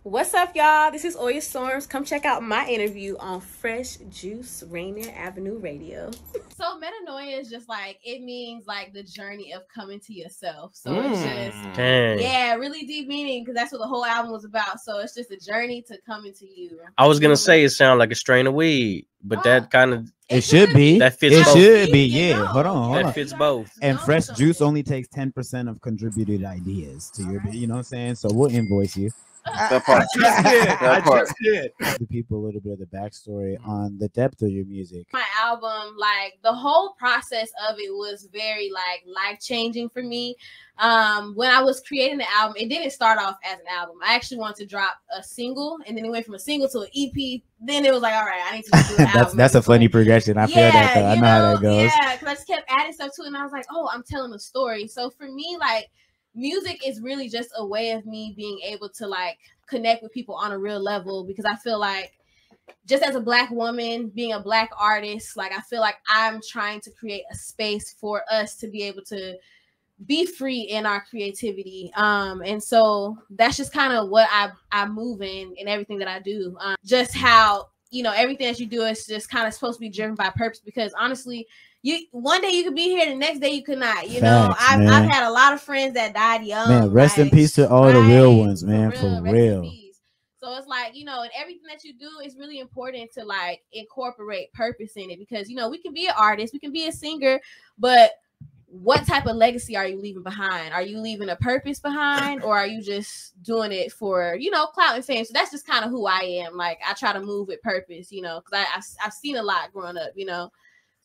What's up, y'all? This is Oya Storms. Come check out my interview on Fresh Juice Rainier Avenue Radio. So metanoia is just like, it means like the journey of coming to yourself. So it's just, yeah, really deep meaning, because that's what the whole album was about. So it's just a journey to coming to you. I was gonna say it sounds like a strain of weed, but that kind of it should be. That fits it both. should be. Yeah. Hold on. That fits both. And Fresh Juice only takes 10% of contributed ideas to your. You know what I'm saying? So we'll invoice you. That part. I just did. The people a little bit of the backstory on the depth of your music. My album, like the whole process of it was very like life-changing for me. When I was creating the album, it didn't start off as an album. I actually wanted to drop a single, and then it went from a single to an EP. Then it was like, all right, I need to do an album. That's a funny progression. I feel that though. I know how that goes. Yeah, because I just kept adding stuff to it, and I was like, oh, I'm telling a story. So for me, like, music is really just a way of me being able to like connect with people on a real level, because I feel like just as a Black woman being a Black artist, like I feel like I'm trying to create a space for us to be able to be free in our creativity. And so that's just kind of what I move in everything that I do. Just how, you know, everything that you do is just kind of supposed to be driven by purpose, because honestly, one day you could be here, the next day you could not. You know, I've had a lot of friends that died young. Man, rest in peace to all the real ones, man, for real. So it's like, you know, and everything that you do is really important to like incorporate purpose in it, because, you know, we can be an artist, we can be a singer, but what type of legacy are you leaving behind? Are you leaving a purpose behind, or are you just doing it for, you know, clout and fame? So that's just kind of who I am. Like, I try to move with purpose, you know, because I've seen a lot growing up, you know.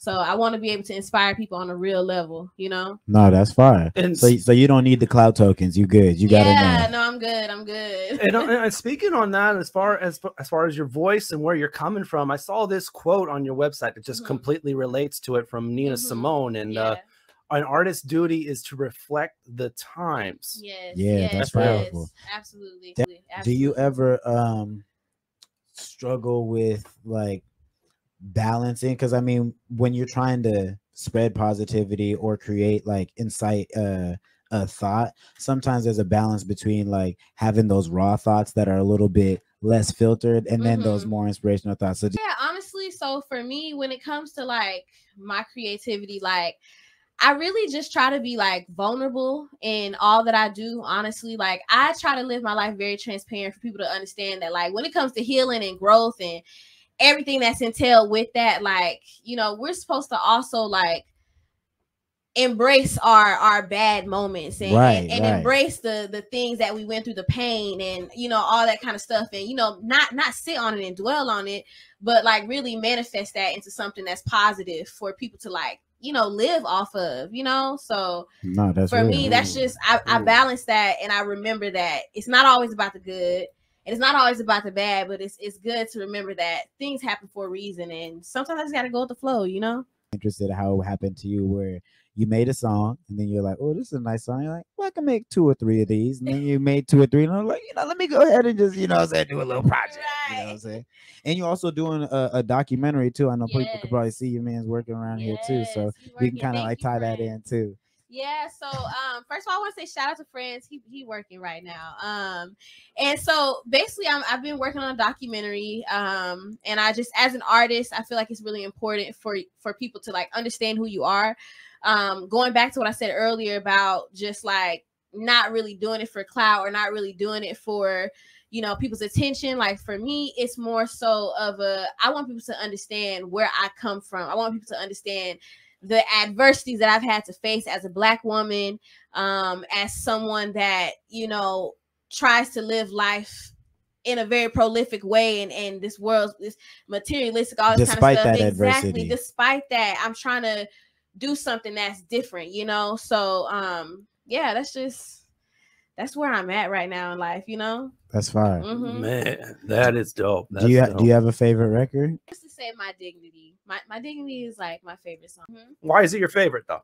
So I want to be able to inspire people on a real level, you know. No, that's fine. And so you don't need the cloud tokens. You good. You got it. Yeah, no, I'm good. I'm good. And speaking on that, as far as your voice and where you're coming from, I saw this quote on your website that just completely relates to it from Nina Simone, and an artist's duty is to reflect the times. Yes. Yeah, that's powerful. Absolutely. Do you ever struggle with like balancing? Because I mean, when you're trying to spread positivity or create like incite a thought, sometimes there's a balance between like having those raw thoughts that are a little bit less filtered, and then those more inspirational thoughts. So yeah, honestly, so for me, when it comes to like my creativity, like I really just try to be like vulnerable in all that I do. Honestly, like I try to live my life very transparent for people to understand that, like, when it comes to healing and growth and everything that's entailed with that, like, you know, we're supposed to also like embrace our bad moments and embrace the things that we went through, the pain and, you know, all that kind of stuff, and, you know, not sit on it and dwell on it, but like really manifest that into something that's positive for people to like, you know, live off of, you know. So for me, that's just I balance that, and I remember that it's not always about the good. And it's not always about the bad, but it's good to remember that things happen for a reason, and sometimes I just gotta go with the flow, you know. Interested in how it happened to you, where you made a song and then you're like, oh, this is a nice song. You're like, well, I can make 2 or 3 of these, and then you made 2 or 3, and I'm like, you know, let me go ahead and just, you know, do a little project. You know what I'm saying? And you're also doing a documentary too. I know people could probably see your man's working around here too, so we can kind of like tie that in too. Yeah, so first of all, I want to say shout out to Friends. He working right now. And so basically I've been working on a documentary. And I just, as an artist, I feel like it's really important for people to like understand who you are. Going back to what I said earlier about just like not really doing it for clout or not really doing it for, you know, people's attention. Like for me, it's more so of I want people to understand where I come from. I want people to understand the adversities that I've had to face as a Black woman, as someone that, you know, tries to live life in a very prolific way, and this world is materialistic, all this kind of stuff. Exactly. Despite that, I'm trying to do something that's different, you know. So yeah, that's where I'm at right now in life, you know. That's fine. Man, that is dope. Do you have a favorite record? Just to say My Dignity. My Dignity is like my favorite song. Why is it your favorite though?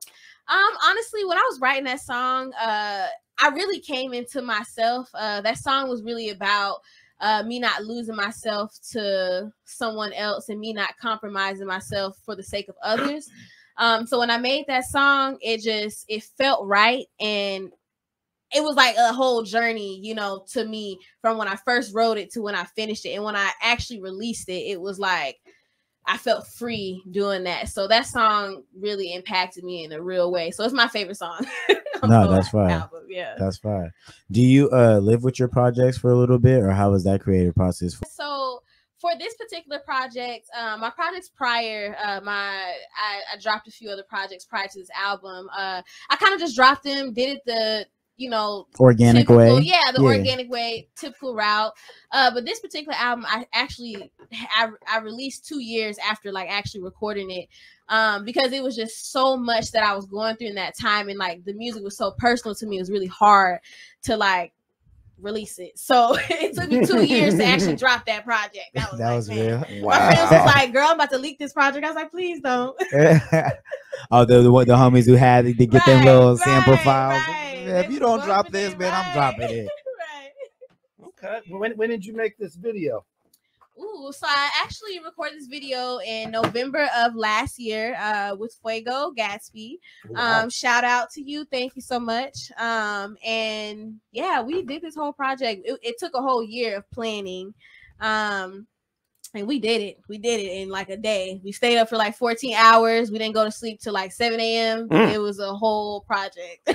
Honestly, when I was writing that song, I really came into myself. That song was really about me not losing myself to someone else, and me not compromising myself for the sake of others. So when I made that song, it felt right, and it was like a whole journey, you know, to me from when I first wrote it to when I finished it. And when I actually released it, it was like I felt free doing that. So that song really impacted me in a real way. So it's my favorite song. No, that's fine. Album. Yeah, that's fine. Do you live with your projects for a little bit, or how was that creative process? So for this particular project, my projects prior, I dropped a few other projects prior to this album. I kind of just dropped them, did it the organic typical, way. Organic way, typical route. But this particular album, I released 2 years after like actually recording it, because it was just so much that I was going through in that time, and like the music was so personal to me. It was really hard to like release it, so it took me 2 years to actually drop that project. That was real. Wow. My friends was like, "Girl, I'm about to leak this project." I was like, "Please don't." Oh, the homies who had to get them little sample files. Right. Yeah, if you don't drop this, man, I'm dropping it. Right. Okay. When did you make this video? Ooh, so I actually recorded this video in November of last year with Fuego Gatsby. Wow. Shout out to you. Thank you so much. And yeah, we did this whole project. It took a whole year of planning. And we did it. We did it in like a day. We stayed up for like 14 hours. We didn't go to sleep till like 7 a.m. It was a whole project.